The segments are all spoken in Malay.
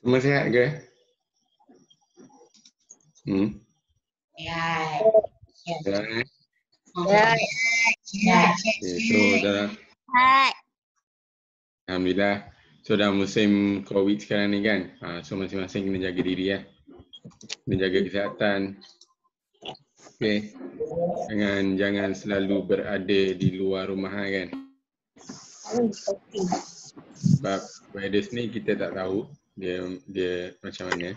Semua sihat ke? Ya. Sihat, eh? Ya. Okay, so dah, Alhamdulillah. So dah musim COVID sekarang ni kan. So masing-masing kena jaga diri ya. Kena jaga kesihatan. Okay. Jangan selalu berada di luar rumah kan. Sebab virus ni kita tak tahu dia macam mana.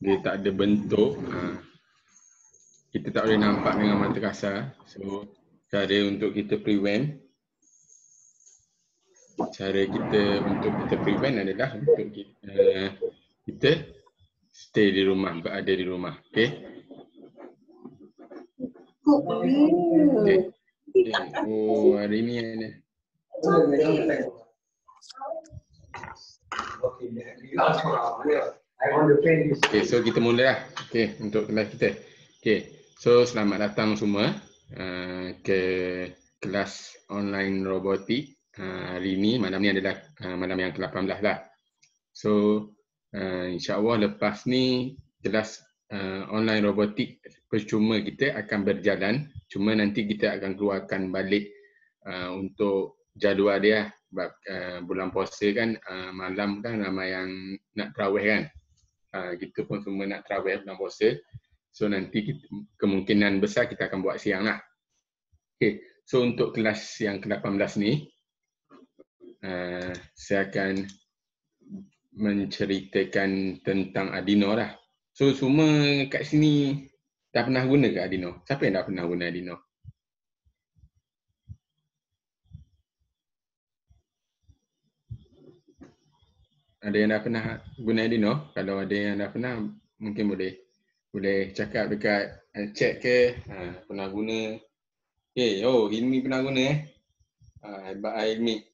Dia tak ada bentuk. Kita tak boleh nampak dengan mata kasar. So cara untuk kita prevent adalah untuk kita stay di rumah, berada di rumah. Okay. Okay. Oh, hari ni ada. Okay, so kita mula lah. Okay, untuk kelas kita. Okay, so selamat datang semua ke kelas online robotik. Hari ni, malam ni adalah malam yang ke-18 lah. So, insyaAllah lepas ni kelas online robotik percuma kita akan berjalan. Cuma nanti kita akan keluarkan balik untuk jadual dia. Sebab bulan puasa kan, malam kan ramai yang nak tarawih kan. Kita pun semua nak tarawih bulan puasa. So nanti kemungkinan besar kita akan buat siang lah. Okay, so untuk kelas yang ke-18 ni, saya akan menceritakan tentang Arduino lah. So semua kat sini dah pernah guna ke Arduino? Siapa yang dah pernah guna Arduino? Ada yang dah pernah guna Arduino? Kalau ada yang dah pernah, mungkin boleh cakap dekat chat ke, pernah guna. Okay, Ilmi pernah guna hebat Ilmi.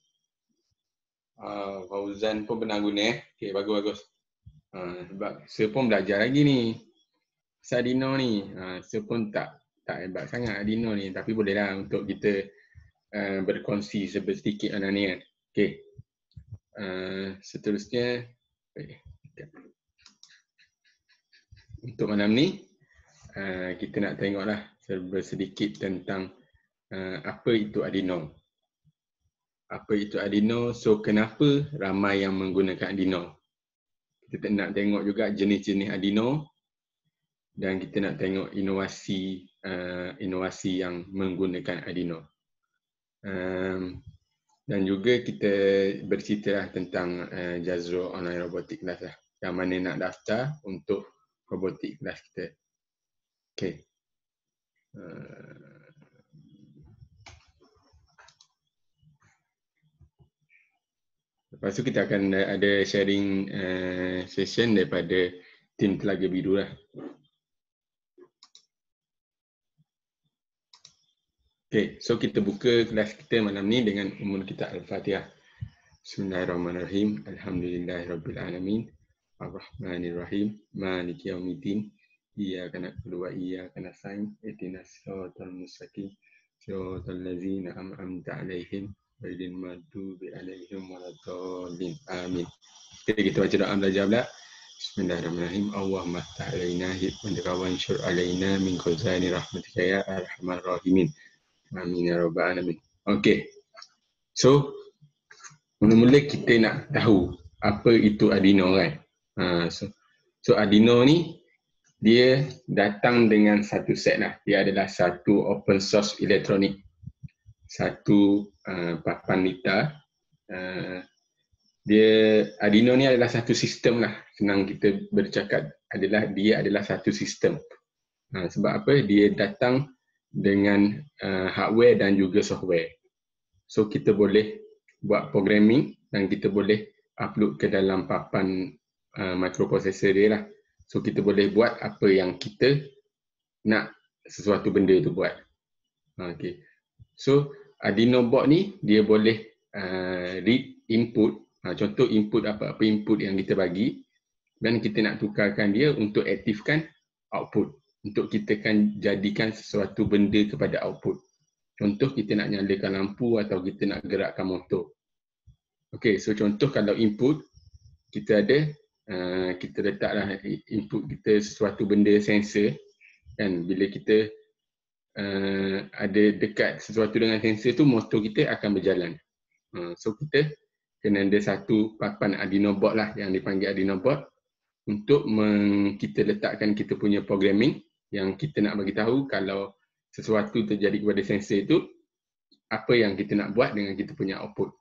Fauzan pun pernah guna Okay, bagus. Sebab saya pun belajar lagi ni pasal Arduino ni. Saya pun tak hebat sangat Arduino ni, tapi bolehlah untuk kita berkongsi sedikit mana ni kan. Okay. Seterusnya untuk malam ni kita nak tengoklah sedikit tentang apa itu Arduino. Apa itu Arduino? So kenapa ramai yang menggunakan Arduino? Kita nak tengok juga jenis-jenis Arduino dan kita nak tengok inovasi yang menggunakan Arduino. Dan juga kita berceritalah tentang Jazro Online Robotik Class lah. Yang mana nak daftar untuk robotik kelas kita. Okay. Lepas tu kita akan ada sharing session daripada tim Telaga Biru lah. Okay, so kita buka kelas kita malam ni dengan umur kita Al-Fatihah. Bismillahirrahmanirrahim. Alhamdulillahirrabbilalamin. Ar-Rahmanirrahim. Maliki yaumiddin. Iyyaka na'budu wa iyyaka nasta'in. Ihdinas siratal mustaqim. Siratal ladzina an'amta 'alaihim ghairil maghdubi 'alaihim waladdallin. Amin. Kita baca doa belajar pula. Bismillahirrahmanirrahim. Allahumma ftah 'alaina hikmatika wa anshur 'alaina min khazani rahmatika ya arhamar rahimin. Amin ya rabbal alamin. Okey. So mula-mula kita nak tahu apa itu Arduino kan. So Arduino ni dia datang dengan satu set lah. Dia adalah satu open source elektronik. Satu papan litar. Arduino ni adalah satu sistem lah. Senang kita bercakap dia adalah satu sistem. Sebab apa? Dia datang dengan hardware dan juga software. So kita boleh buat programming dan kita boleh upload ke dalam papan microprocessor dia lah. So kita boleh buat apa yang kita nak sesuatu benda tu buat. Okay. So Arduino board ni dia boleh read input. Contoh input apa-apa input yang kita bagi dan kita nak tukarkan dia untuk aktifkan output. Untuk kita kan jadikan sesuatu benda kepada output. Contoh kita nak nyalakan lampu atau kita nak gerakkan motor. Okay, so contoh kalau input kita ada, kita letaklah input kita sesuatu benda sensor kan. Bila kita ada dekat sesuatu dengan sensor tu, motor kita akan berjalan. So kita kena ada satu papan Arduino board lah yang dipanggil Arduino board untuk kita letakkan kita punya programming yang kita nak bagi tahu kalau sesuatu terjadi kepada sensor itu, apa yang kita nak buat dengan kita punya output.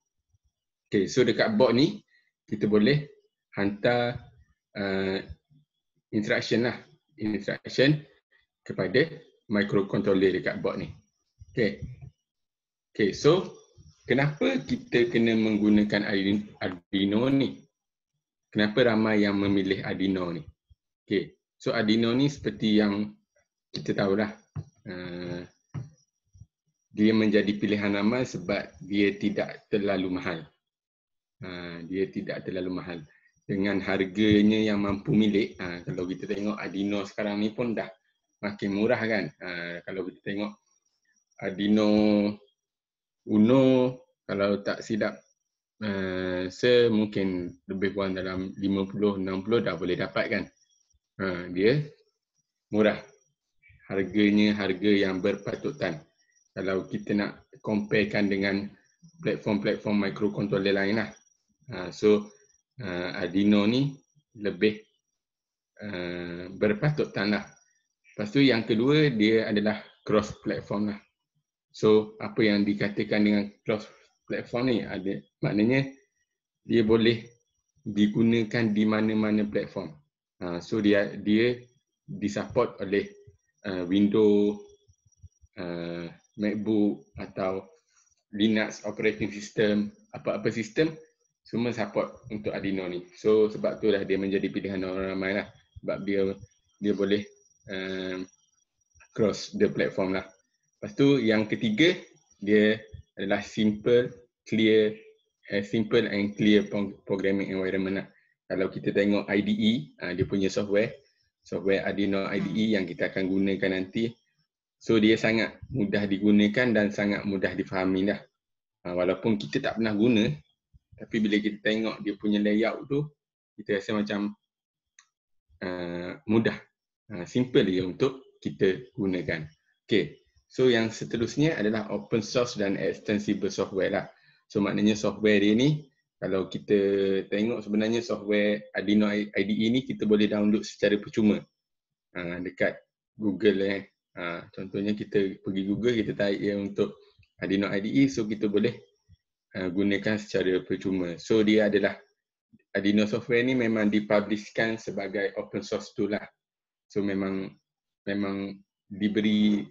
Okay, so dekat board ni kita boleh hantar instruction kepada microcontroller dekat board ni. Okay, so kenapa kita kena menggunakan Arduino ni? Kenapa ramai yang memilih Arduino ni? Okay, so Arduino ni seperti yang kita tahulah, dia menjadi pilihan ramai sebab dia tidak terlalu mahal. Dia tidak terlalu mahal. Dengan harganya yang mampu milik, kalau kita tengok Arduino sekarang ni pun dah makin murah kan. Kalau kita tengok Arduino Uno, kalau tak silap, mungkin lebih kurang dalam 50-60 dah boleh dapat kan. Dia murah. Harganya harga yang berpatutan. Kalau kita nak comparekan dengan platform-platform microcontroller lain lah. So Arduino ni lebih berpatutan lah. Lepas tu yang kedua, dia adalah cross platform lah. So apa yang dikatakan dengan cross platform ni, maknanya dia boleh digunakan di mana-mana platform. So dia disupport oleh Windows, MacBook atau Linux operating system, apa-apa sistem semua support untuk Arduino ni. So sebab tu lah dia menjadi pilihan orang ramai lah, sebab dia boleh cross the platform lah. Lepas tu yang ketiga, dia adalah simple and clear programming environment lah. Kalau kita tengok IDE, dia punya software Arduino IDE yang kita akan gunakan nanti. So dia sangat mudah digunakan dan sangat mudah difahami lah. Walaupun kita tak pernah guna, tapi bila kita tengok dia punya layout tu, kita rasa macam mudah, simple dia untuk kita gunakan. Okay, so yang seterusnya adalah open source dan extensible software lah. So maknanya software dia ni, kalau kita tengok sebenarnya software Arduino IDE ni kita boleh download secara percuma dekat Google. Contohnya kita pergi Google, kita type dia untuk Arduino IDE, so kita boleh gunakan secara percuma. So dia adalah Arduino software ni memang dipublishkan sebagai open source tool lah. So memang diberi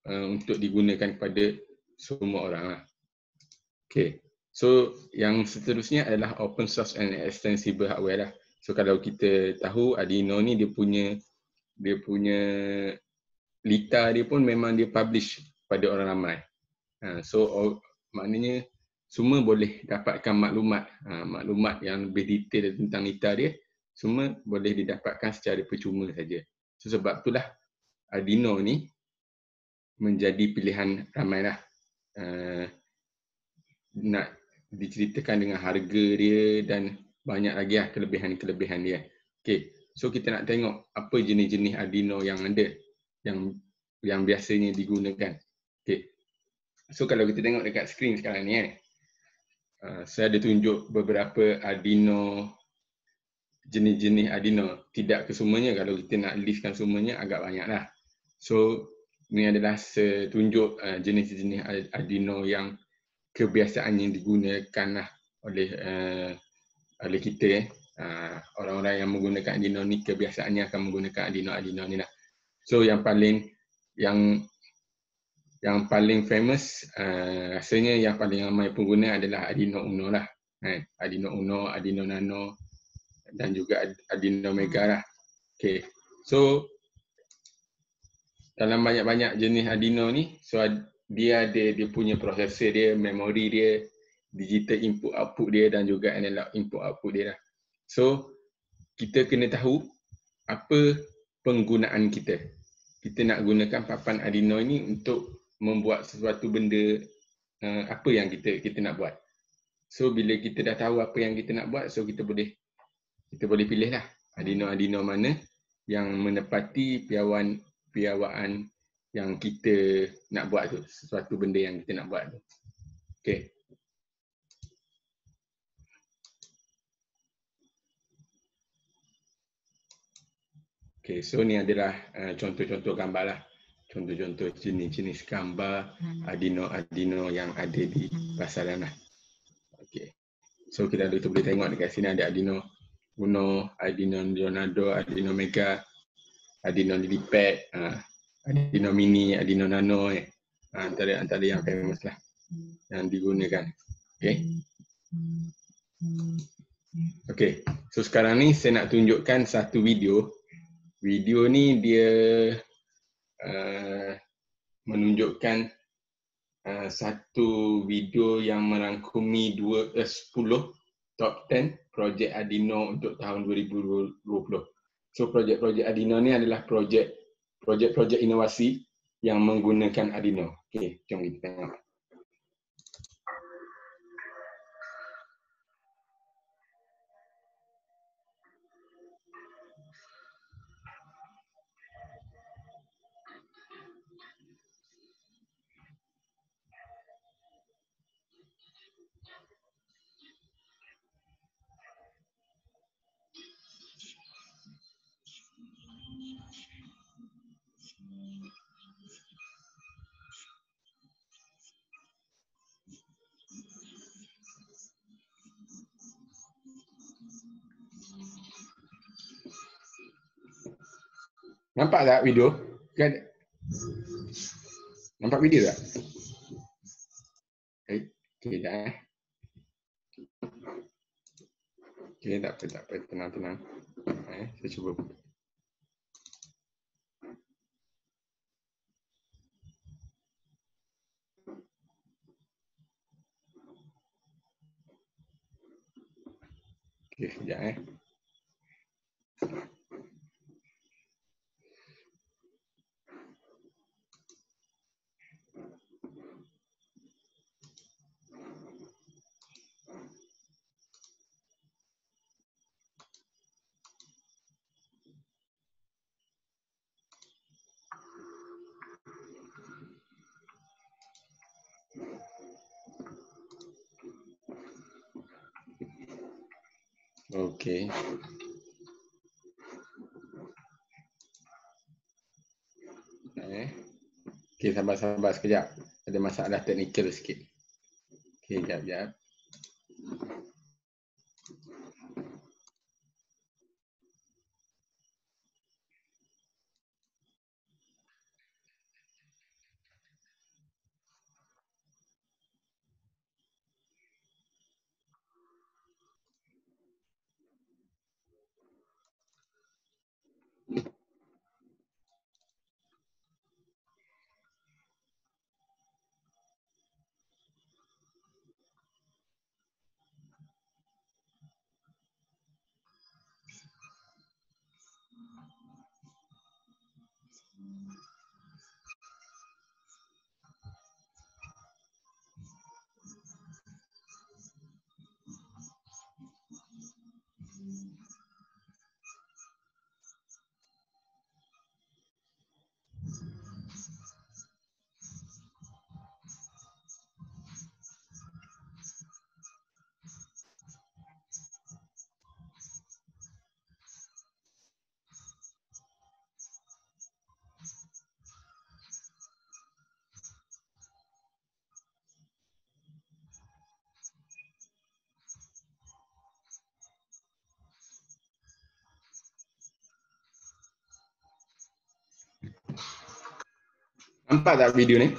untuk digunakan kepada semua orang lah. Okay, so yang seterusnya adalah open source and extensible hardware lah. So kalau kita tahu Arduino ni dia punya litar dia pun memang dia publish pada orang ramai. So maknanya semua boleh dapatkan maklumat yang lebih detail tentang litar dia, semua boleh didapatkan secara percuma saja. So sebab itulah Arduino ni menjadi pilihan ramai lah. Nak diceritakan dengan harga dia dan banyak lagi lah kelebihan-kelebihan dia. Okay, so kita nak tengok apa jenis-jenis Arduino yang ada, yang biasanya digunakan. Okay, so kalau kita tengok dekat skrin sekarang ni, saya ada tunjuk beberapa Arduino, jenis-jenis Arduino. Tidak kesemuanya, kalau kita nak listkan semuanya agak banyak lah. So ini adalah setunjuk jenis-jenis Arduino yang kebiasaannya digunakan lah oleh kita. Orang-orang yang menggunakan Arduino ni kebiasaannya akan menggunakan Arduino ni lah. So yang paling famous, rasanya yang paling ramai pengguna adalah Arduino Uno lah. Arduino Uno, Arduino Nano dan juga Arduino Mega lah. Okay, so dalam banyak-banyak jenis Arduino ni, so dia ada dia punya prosesor dia, memori dia, digital input output dia dan juga analog input output dia lah. So kita kena tahu apa penggunaan kita. Kita nak gunakan papan Arduino ini untuk membuat sesuatu benda apa yang kita nak buat. So bila kita dah tahu apa yang kita nak buat, so kita boleh pilih lah Arduino mana yang menepati piawaan yang kita nak buat tu, sesuatu benda yang kita nak buat tu. Okay. Okay, so ni adalah contoh-contoh gambar lah. Contoh-contoh jenis-jenis gambar Arduino yang ada di pasaran lah. Okay. So kita boleh tengok dekat sini ada Arduino Uno, Arduino Leonardo, Arduino Mega, Arduino LilyPad, Arduino Mini, Arduino Nano, antara yang famous lah yang digunakan. Okay. Okay. So sekarang ni saya nak tunjukkan satu video. Video ni dia menunjukkan satu video yang merangkumi 10 top 10 projek Arduino untuk tahun 2020. So projek-projek Arduino ni adalah projek-projek inovasi yang menggunakan Arduino. Okey, jom kita tengok. Nampak tak video? Kan? Nampak video tak? Okey, dah. Okey, tak apa, tenang. Saya cuba. Okey, sekejap . Okey. Okey, sabar sekejap. Ada masalah teknikal sikit. Okey, sekejap. Nampak tak video ni?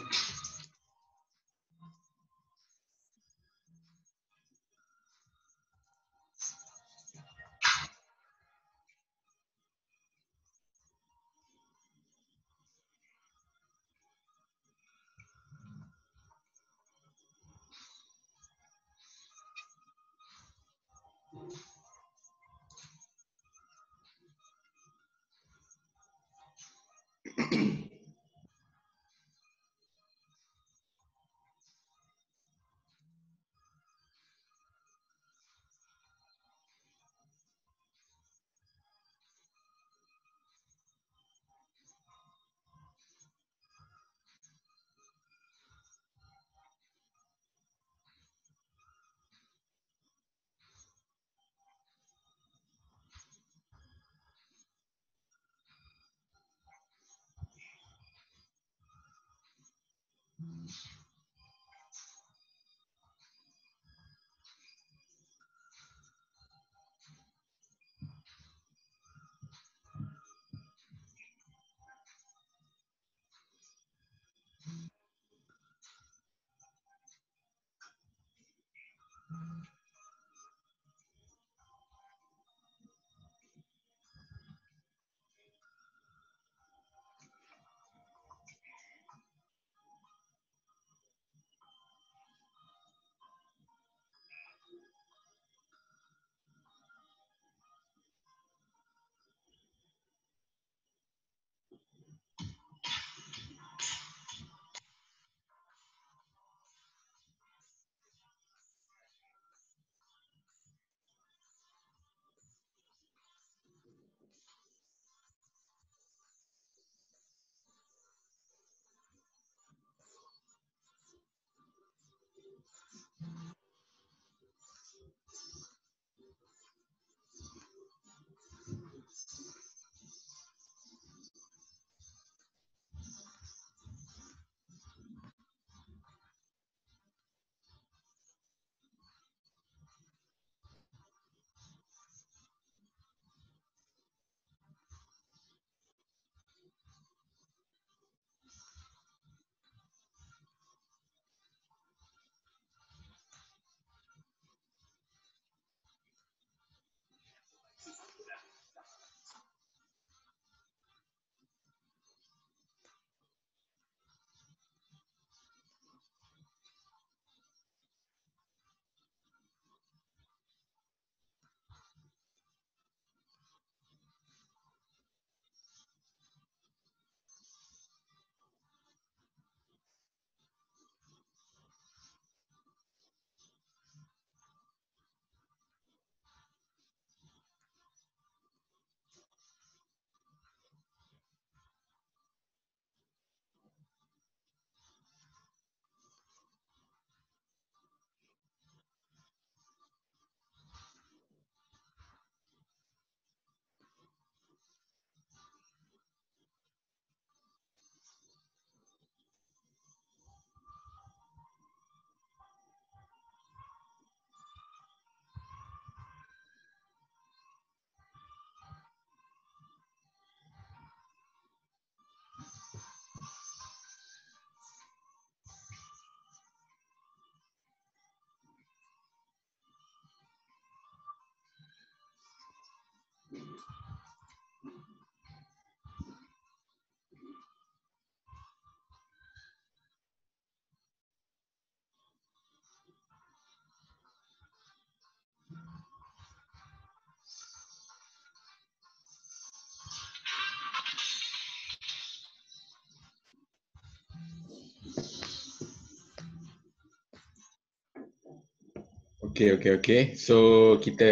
Okey. So kita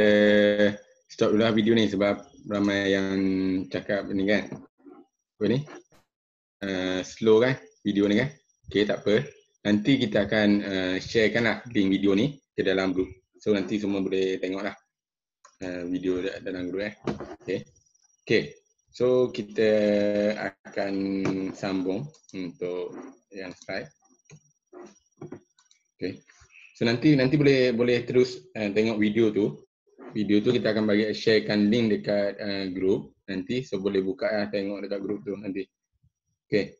stop dulu lah video ni sebab ramai yang cakap ni kan. Apa ni? Slow kan video ni kan. Okey, tak apa. Nanti kita akan sharekan lah link video ni ke dalam group. So nanti semua boleh tengok lah video dalam group Okey. So kita akan sambung untuk yang slide. Okey. So nanti boleh terus tengok video tu. Video tu kita akan bagi sharekan link dekat group nanti, so boleh buka lah tengok dekat group tu nanti. Okay.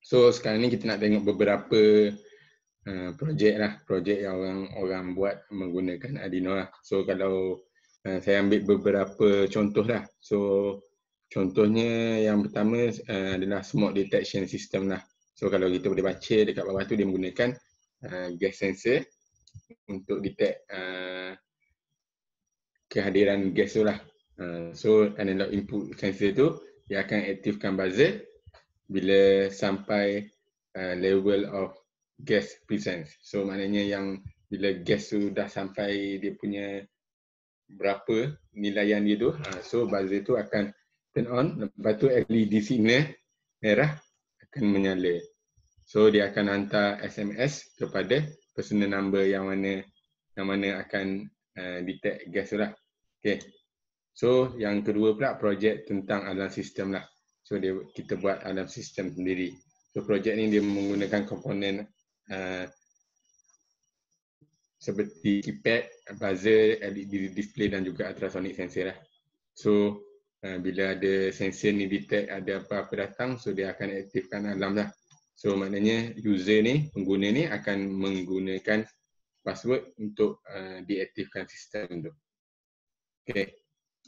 So sekarang ni kita nak tengok beberapa projek yang orang buat menggunakan Arduino lah. So kalau saya ambil beberapa contoh lah. So contohnya yang pertama adalah smoke detection system lah. So kalau kita boleh baca dekat bawah tu dia menggunakan gas sensor untuk detect kehadiran gas tu lah. So analog input sensor tu dia akan aktifkan buzzer bila sampai level of gas presence. So maknanya yang bila gas tu dah sampai dia punya berapa nilaian dia tu, so buzzer tu akan turn on, lepas tu LED signal merah akan menyala. So dia akan hantar SMS kepada personal number yang mana akan detect gas tu lah. Okay. So yang kedua pula projek tentang alarm sistem lah. So kita buat alarm sistem sendiri. So projek ni dia menggunakan komponen seperti keypad, buzzer, LED display dan juga ultrasonic sensor lah. So bila ada sensor ni detect ada apa-apa datang, so dia akan aktifkan alarm lah. So maknanya user ni, pengguna ni akan menggunakan password untuk diaktifkan sistem tu. Okay.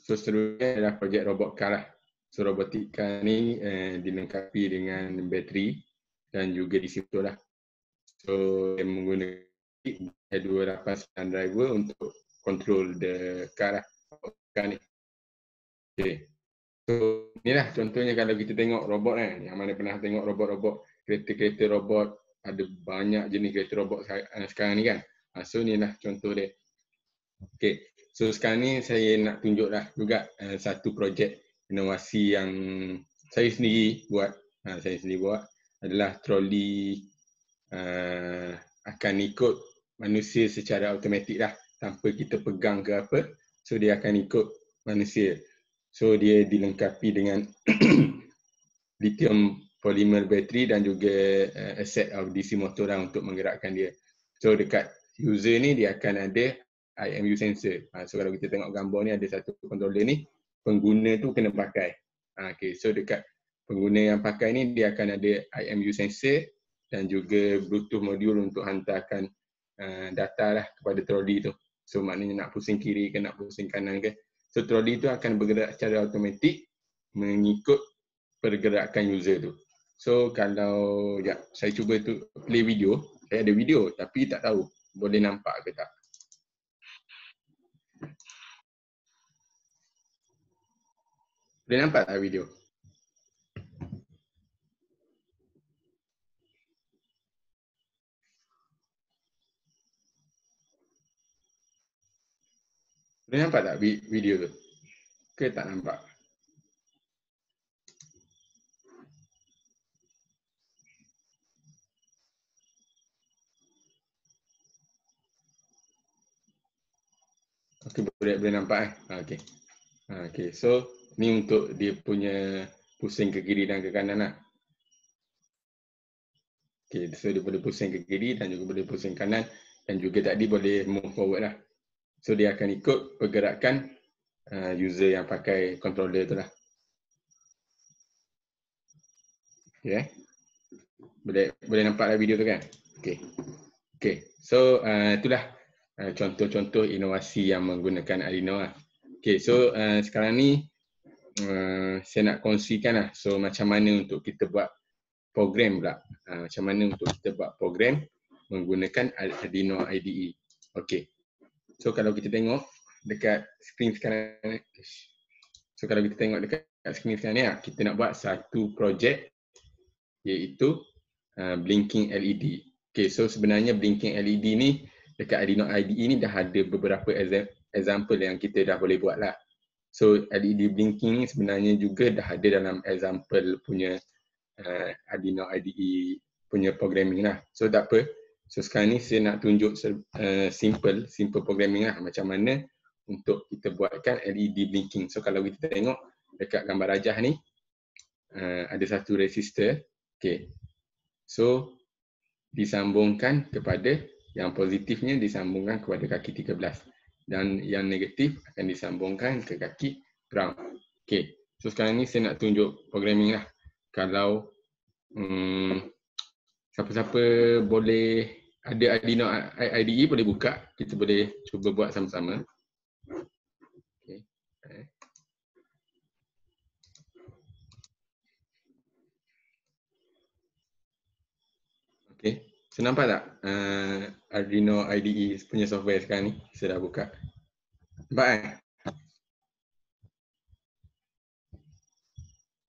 So seterusnya adalah projek robot car lah. So robotik car ni dilengkapi dengan bateri dan juga disiplin lah. So dia menggunakan 289 driver untuk control the car lah. Car ni. Okay. So inilah contohnya kalau kita tengok robot kan. Yang mana pernah tengok robot-robot, kereta-kereta robot, ada banyak jenis kereta robot sekarang ni kan. So inilah contoh dia. Okay. So sekarang ni saya nak tunjuklah juga satu projek inovasi yang saya sendiri buat. Adalah troli akan ikut manusia secara automatik lah, tanpa kita pegang ke apa. So dia akan ikut manusia. So dia dilengkapi dengan lithium polymer battery dan juga a set of DC motor lah untuk menggerakkan dia. So dekat user ni dia akan ada IMU sensor. So kalau kita tengok gambar ni ada satu controller ni, pengguna tu kena pakai. Okay, so dekat pengguna yang pakai ni dia akan ada IMU sensor dan juga Bluetooth modul untuk hantarkan data lah kepada troli tu. So maknanya nak pusing kiri ke nak pusing kanan ke. So troli tu akan bergerak secara automatik mengikut pergerakan user tu. So kalau saya cuba tu play video, saya ada video tapi tak tahu boleh nampak ke tak. Boleh nampak tak video? Boleh nampak tak video tu? Ke tak nampak? Okey, boleh nampak okey. Okey, so ni untuk dia punya pusing ke kiri dan ke kanan lah. Okey, so dia boleh pusing ke kiri dan juga boleh pusing kanan dan juga tadi boleh move forward lah. So dia akan ikut pergerakan user yang pakai controller tu lah. Okay. Boleh nampak lah video tu kan? Okay. So itulah contoh-contoh inovasi yang menggunakan Arduino lah. Okay, so sekarang ni saya nak kongsikan lah. So macam mana untuk kita buat program pula. Macam mana untuk kita buat program menggunakan Arduino IDE. Okay. So kalau kita tengok dekat skrin sekarang ni. So kalau kita tengok dekat skrin sekarang ni, kita nak buat satu projek iaitu blinking LED. Okay, so sebenarnya blinking LED ni dekat Arduino IDE ni dah ada beberapa example yang kita dah boleh buat lah. So LED blinking ni sebenarnya juga dah ada dalam example punya Arduino IDE punya programming lah. So tak apa. So sekarang ni saya nak tunjuk simple programming lah macam mana untuk kita buatkan LED blinking. So kalau kita tengok dekat gambar rajah ni ada satu resistor. Okay. So disambungkan kepada yang positifnya disambungkan kepada kaki 13 dan yang negatif akan disambungkan ke kaki ground. Okay. So sekarang ni saya nak tunjuk programming lah. Kalau siapa-siapa boleh ada Arduino IDE boleh buka, kita boleh cuba buat sama-sama. Okay. Okay. So nampak tak Arduino IDE punya software sekarang ni? Saya dah buka. Nampak kan?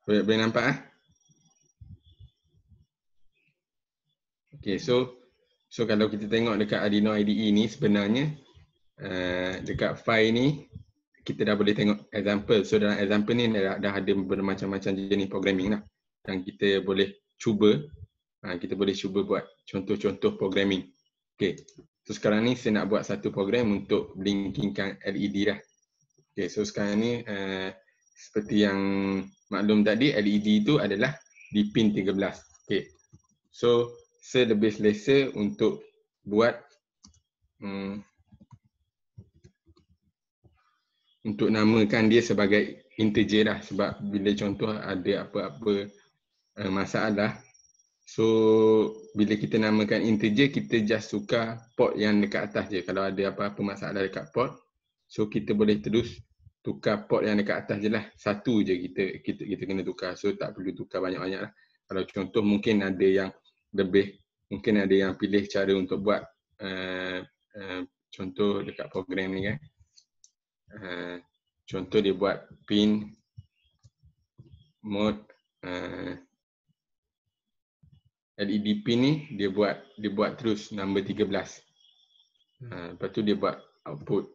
Boleh nampak ah? Okay, so kalau kita tengok dekat Arduino IDE ni sebenarnya dekat file ni kita dah boleh tengok example. So dalam example ni dah ada bermacam-macam jenis programming lah yang kita boleh cuba. Kita boleh cuba buat contoh-contoh programming. Okay, so sekarang ni saya nak buat satu program untuk blinkingkan LED lah. Okay, so sekarang ni seperti yang maklum tadi, LED itu adalah di pin 13. Okay, so saya lebih selesa untuk buat untuk namakan dia sebagai integer lah, sebab bila contoh ada apa-apa masalah, so bila kita namakan integer, kita just tukar port yang dekat atas je. Kalau ada apa-apa masalah dekat port, so kita boleh terus tukar port yang dekat atas je lah. Satu je kita kena tukar, so tak perlu tukar banyak-banyak lah. Kalau contoh mungkin ada yang lebih, mungkin ada yang pilih cara untuk buat contoh dekat program ni kan. Contoh dia buat pin mode LED pin ni dia buat terus number 13. Lepas tu dia buat output.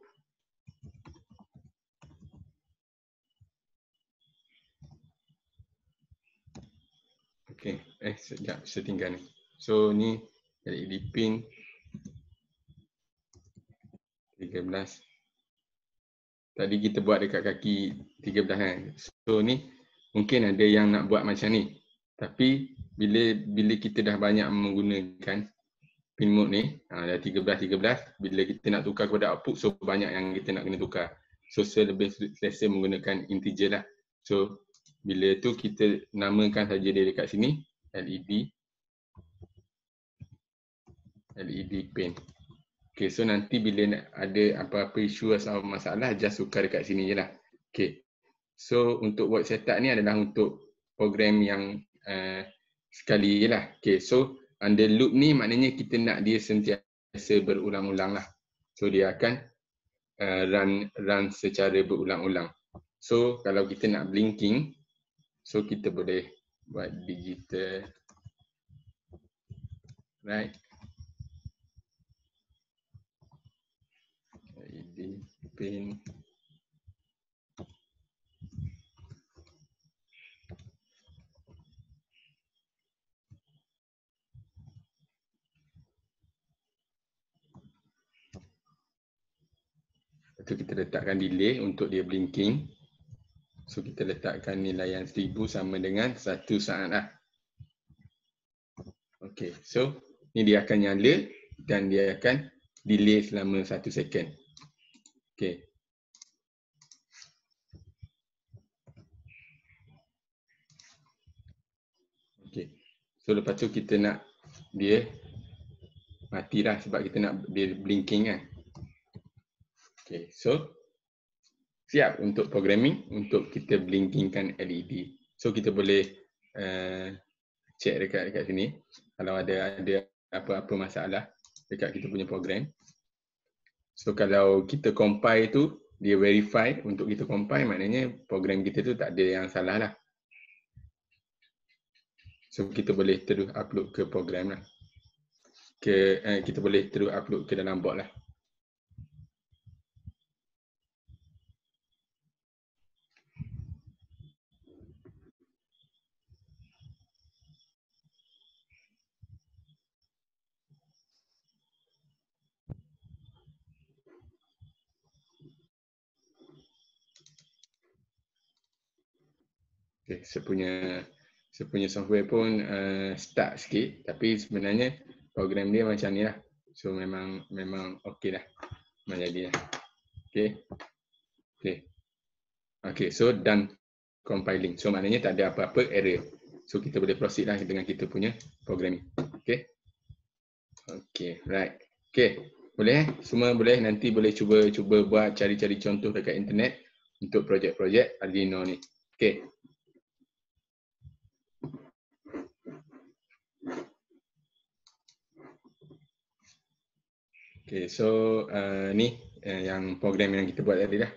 Okey, sekejap saya tinggal ni. So ni LED pin 13. Tadi kita buat dekat kaki 13 kan. So ni mungkin ada yang nak buat macam ni. Tapi bila kita dah banyak menggunakan pin mode ni, dah 13, bila kita nak tukar kepada output, so banyak yang kita nak kena tukar. So saya lebih selesa menggunakan integer lah. So bila tu kita namakan saja dia dekat sini, LED pin. Okay, so nanti bila ada apa-apa isu atau masalah, just tukar dekat sini je lah. Okay, so untuk buat setup ni adalah untuk program yang sekali je lah. Okay, so under loop ni maknanya kita nak dia sentiasa berulang-ulang lah. So dia akan run secara berulang-ulang. So kalau kita nak blinking, so kita boleh buat digital, right? LED pin. Lepas tu kita letakkan delay untuk dia blinking. So kita letakkan nilai yang 1000 sama dengan 1 saat lah. Okay, so ni dia akan nyala dan dia akan delay selama 1 second. Okay. Okay. So lepas tu kita nak dia mati lah sebab kita nak dia blinking kan. Okay, so siap untuk programming untuk kita blinkingkan LED. So kita boleh check dekat sini kalau ada apa-apa masalah dekat kita punya program. So kalau kita compile tu dia verify untuk kita compile, maknanya program kita tu tak ada yang salah lah. So kita boleh terus upload ke program lah. Kita boleh terus upload ke dalam bot lah. Okay, saya punya software pun stuck sikit, tapi sebenarnya program dia macam ni lah. So memang okey lah. Memang jadi lah. Okay, so done compiling. So maknanya tak ada apa-apa error. So kita boleh proceed lah dengan kita punya programming. Okay, right. Okay, boleh semua boleh, nanti boleh cuba buat cari-cari contoh dekat internet untuk projek-projek Arduino ni. Okay. Okay, so ni yang program yang kita buat tadi lah.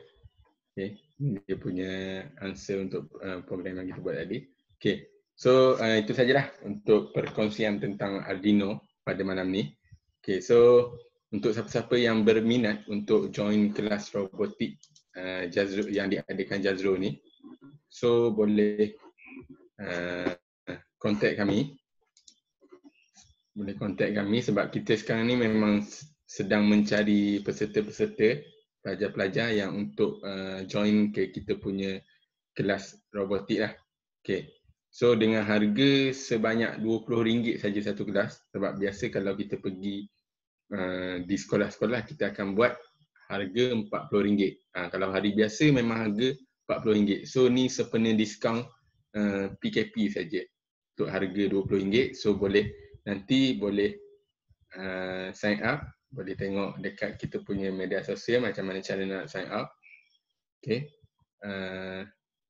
Okay. dia punya answer untuk program yang kita buat tadi. Okay, so itu sajalah untuk perkongsian tentang Arduino pada malam ni. Okay, so untuk siapa-siapa yang berminat untuk join kelas robotik Jazro yang diadakan Jazro ni, so boleh contact kami. Boleh contact kami sebab kita sekarang ni memang sedang mencari peserta-peserta, pelajar-pelajar yang untuk join ke kita punya kelas robotik lah. Okay. So dengan harga sebanyak RM20 saja satu kelas, sebab biasa kalau kita pergi di sekolah-sekolah kita akan buat harga RM40. Kalau hari biasa memang harga RM40. So ni sepenuh diskaun PKP saja untuk harga RM20. So nanti boleh sign up, boleh tengok dekat kita punya media sosial macam mana cara nak sign up. Okay.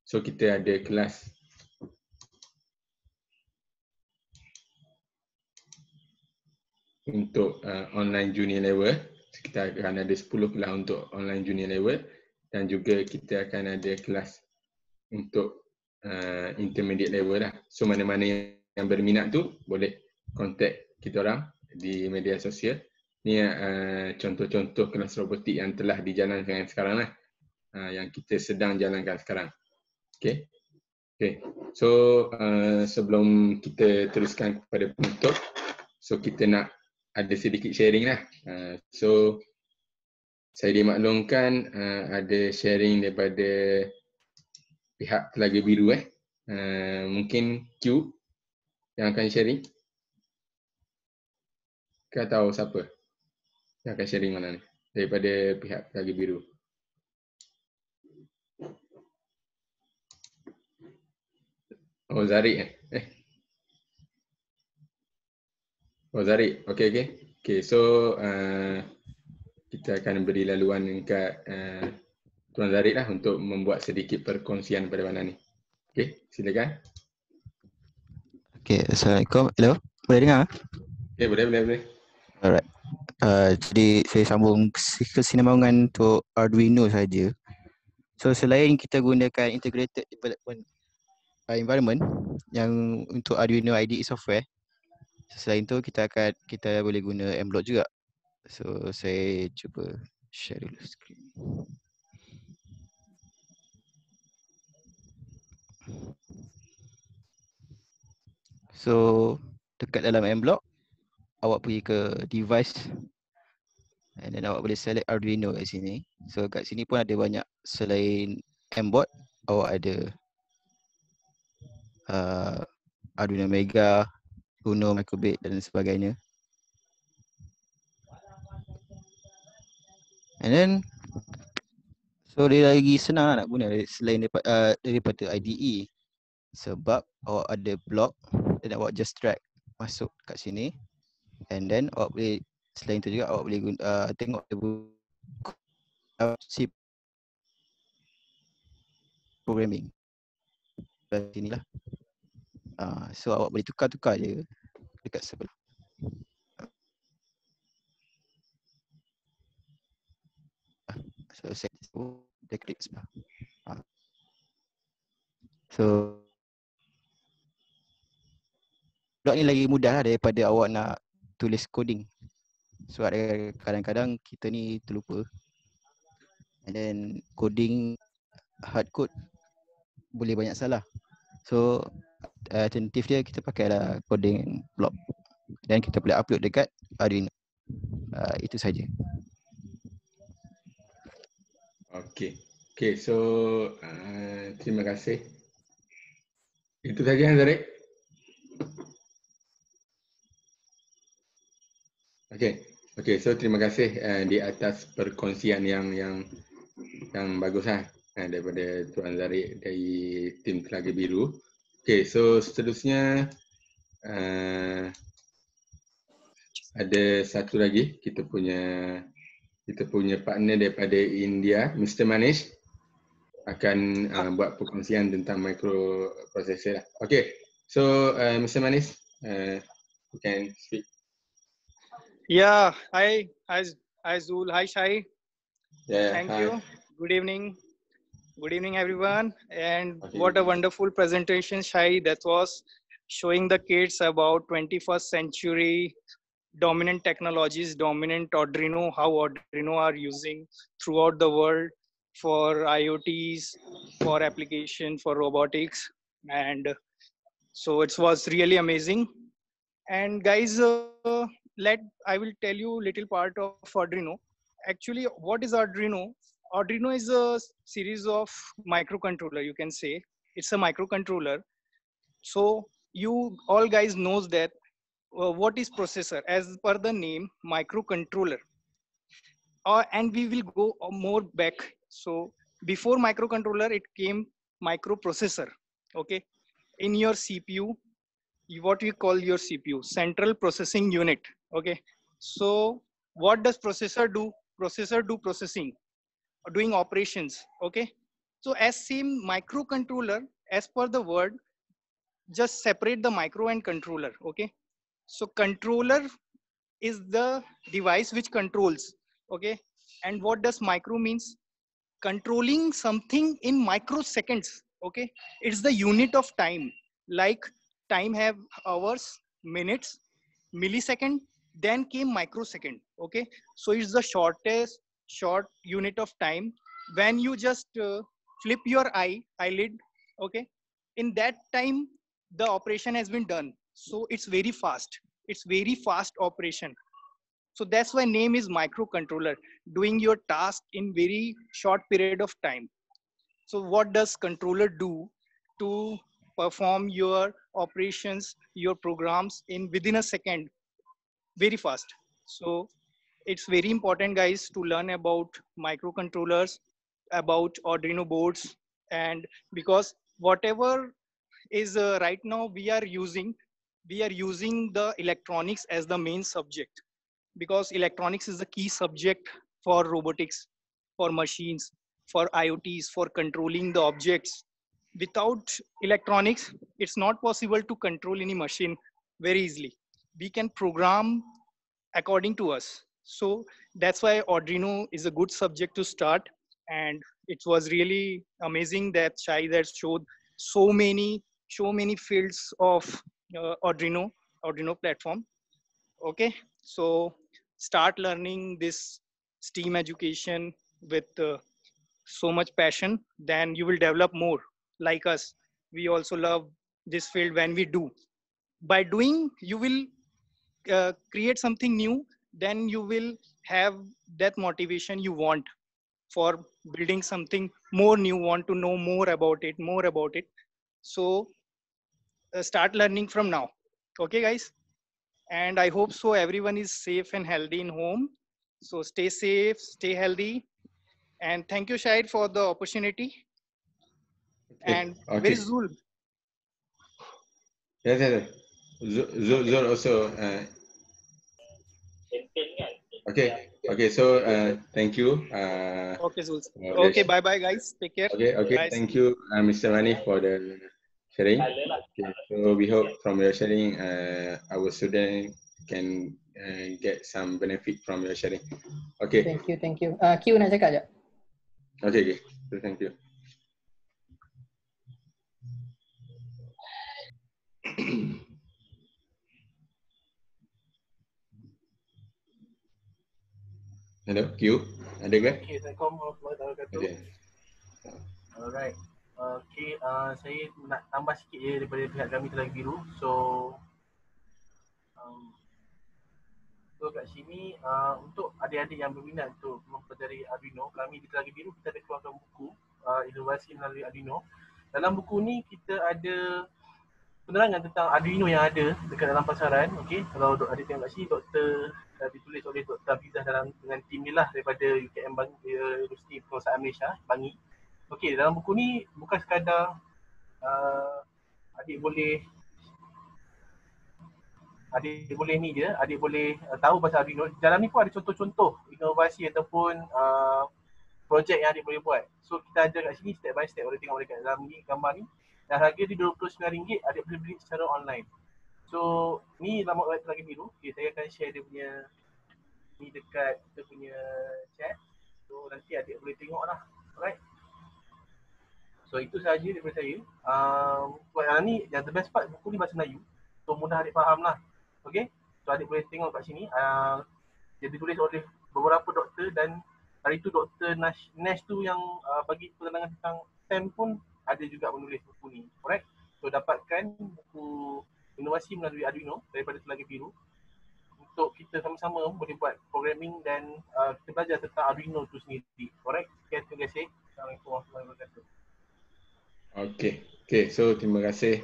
So kita ada kelas untuk online junior level. Kita akan ada 10 kelas untuk online junior level dan juga kita akan ada kelas untuk intermediate level lah. So mana-mana yang berminat tu boleh contact kita orang di media sosial. Ni contoh-contoh kelas robotik yang telah dijalankan sekarang lah. Yang kita sedang jalankan sekarang. Okay. Okay. So sebelum kita teruskan kepada penutup, so kita nak ada sedikit sharing lah. So saya dimaklumkan ada sharing daripada pihak Telaga Biru. Mungkin Q yang akan sharing. Kau tahu siapa yang akan sharing mana ni daripada pihak Telaga Biru? Oh, Zarik Oh, Zarik. Okay, so kita akan beri laluan dekat Tuan Zarik lah untuk membuat sedikit perkongsian pada malam ni. Okay, silakan. Okay, Assalamualaikum. Hello, boleh dengar? Okay, boleh. Alright. Jadi saya sambung kesinambungan untuk Arduino saja. So selain kita gunakan integrated development environment yang untuk Arduino IDE software, selain tu kita boleh guna MBlock juga. So saya cuba share dulu screen. So dekat dalam MBlock, awak pergi ke device and then awak boleh select Arduino kat sini. So kat sini pun ada banyak, selain MBoard, awak ada Arduino Mega, Uno, Microbit dan sebagainya. And then so dia lagi senang nak guna selain daripada IDE, sebab awak ada block dan awak just drag masuk kat sini, and then awak boleh, selain tu juga awak boleh tengok C programming kat sini lah. So awak boleh tukar-tukar je dekat sebelah. So saya dia klik sebelah. So block ni lagi mudah lah daripada awak nak tulis coding. So kadang-kadang kita ni terlupa, and then coding hard code boleh banyak salah. So alternatif dia kita pakailah coding block dan kita boleh upload dekat Arduino. Itu saja. Okay, so terima kasih. Itu saja, Zarik. Okay, so terima kasih di atas perkongsian yang bagus daripada Tuan Zarik dari tim Telaga Biru. Okay, so seterusnya ada satu lagi kita punya partner daripada India, Mr. Manish akan buat perkongsian tentang microprocessor lah. Okay, so Mr. Manish, you can speak. Yeah, hi Zul, hi Shai. Yeah, Thank hi. you. Good evening. Good evening, everyone. And Okay, what good a evening. wonderful presentation, Shai. That was showing the kids about 21st century dominant technologies, dominant Arduino, how Arduino are using throughout the world for IoTs, for application, for robotics. And so it was really amazing. And guys, I will tell you little part of Arduino. Actually, what is Arduino? Arduino is a series of microcontroller. You can say it's a microcontroller. So you all guys knows that what is processor as per the name microcontroller. And we will go more back. So before microcontroller, it came microprocessor. Okay, in your CPU, what we call your CPU, central processing unit. Okay, so what does processor do? Processor do processing, doing operations. Okay, so as same microcontroller, as per the word, just separate the micro and controller. Okay, so controller is the device which controls. Okay, and what does micro means? Controlling something in microseconds. Okay, it's the unit of time. Like time have hours, minutes, millisecond, then came microsecond. Okay, so it's the short unit of time. When you just flip your eyelid, okay, in that time the operation has been done. So it's very fast, it's very fast operation. So that's why name is microcontroller, doing your task in very short period of time. So what does controller do to perform your operations, your programs in within a second, very fast? So it's very important, guys, to learn about microcontrollers, about Arduino boards, and because whatever is right now we are using the electronics as the main subject, because electronics is the key subject for robotics, for machines, for IoTs, for controlling the objects. Without electronics, it's not possible to control any machine very easily. We can program according to us. So that's why Arduino is a good subject to start. And it was really amazing that Shai that showed so many fields of Arduino platform. Okay, so start learning this STEAM education with so much passion, then you will develop more. Like us, we also love this field. When we do, by doing, you will create something new, then you will have that motivation you want for building something more new, want to know more about it. So start learning from now. Okay, guys, and I hope so everyone is safe and healthy in home. So stay safe, stay healthy, and thank you, Shahid, for the opportunity. Okay, And where is okay. Zul? Yes, yes, yes. Zul also. Okay, okay. So thank you. Okay, Zul. For the Okay, bye bye, guys. Take care. okay, okay. Bye. Thank you, Mr. Mani, for the sharing. Okay, so we hope from your sharing, our student can get some benefit from your sharing. Okay, Thank you, thank you. Q nak cakap je. okay, okay. So, thank you. Hello, Q. Ada ke? Okay, Assalamualaikum warahmatullahi wabarakatuh. Okay. Alright. Okay, saya nak tambah sikit je daripada pihak kami Telaga Biru. So kat sini untuk adik-adik yang berminat untuk mempelajari Arduino, kami di Telaga Biru kita ada keluarkan buku inovasi melalui Arduino. Dalam buku ni kita ada penerangan tentang Arduino yang ada dekat dalam pasaran. Okay, kalau adik tengok kat sini, Dr. ditulis oleh Dr. Hafizah dengan tim ni lah daripada UKM Universiti Penguasaan Malaysia, Bangi. Okey, dalam buku ni bukan sekadar adik boleh ni je, adik boleh tahu pasal Arduino. Dalam ni pun ada contoh-contoh inovasi ataupun projek yang adik boleh buat. So kita ada kat sini step by step, boleh tengok dekat dalam ni gambar ni. Dan harga dia RM29, adik boleh beli secara online. So ni nama web Telaga Biru. Okay, saya akan share dia punya ni dekat kita punya chat. So nanti adik boleh tengok lah. Alright. So itu sahaja daripada saya. Ni yang the best part, buku ni bahasa Melayu. So mudah adik faham lah. Okay. So adik boleh tengok kat sini. Dia ditulis oleh beberapa doktor dan hari tu Dr. Nash tu yang bagi penerangan tentang STEM pun ada juga menulis buku ni. Alright. So dapatkan buku inovasi melalui Arduino daripada Telaga Biru untuk kita sama-sama boleh buat programming dan kita belajar tentang Arduino tu sendiri. Alright. Okay, terima kasih. Assalamualaikum warahmatullahi wabarakatuh. Okay, so terima kasih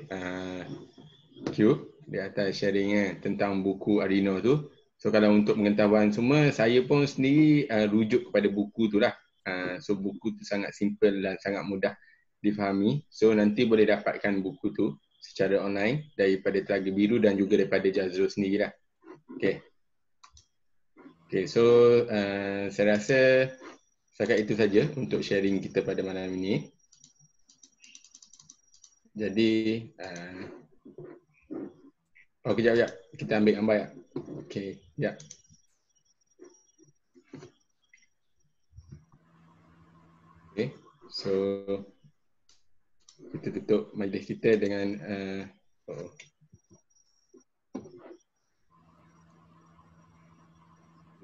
Q di atas sharingnya tentang buku Arduino tu. So kalau untuk pengetahuan semua, saya pun sendiri rujuk kepada buku tu lah. So buku tu sangat simple dan sangat mudah difahami. So nanti boleh dapatkan buku tu secara online daripada Telaga Biru dan juga daripada Jazrul sendiri lah. Okay, so saya rasa setakat itu saja untuk sharing kita pada malam ini. Jadi, kejap. Kita ambil gambar ya. Okay, ya. Okay, so kita tutup majlis kita dengan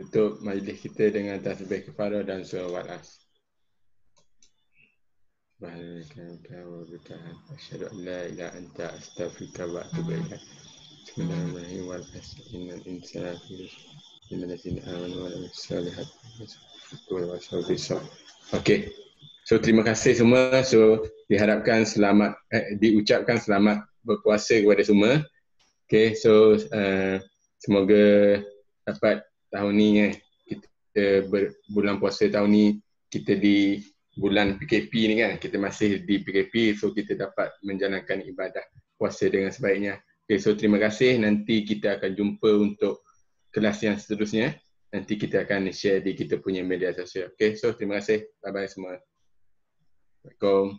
tutup majlis kita dengan tasbih kafarah dan selawat as. Asyhadu an la ilaha illa anta astaghfiruka wa atubu ilaik. Bismillahirrahmanirrahim. Wal asri innal insana lafi khusr amanu wa amilus solihat. Okey. So terima kasih semua. So diharapkan selamat diucapkan selamat berpuasa kepada semua. Okey, so semoga dapat tahun ni kita bulan puasa tahun ni kita di bulan PKP ni kan, kita masih di PKP, so kita dapat menjalankan ibadah puasa dengan sebaiknya. Okay, so terima kasih. Nanti kita akan jumpa untuk kelas yang seterusnya. Nanti kita akan share di kita punya media sosial. Okay, so terima kasih. Bye-bye semua. Assalamualaikum.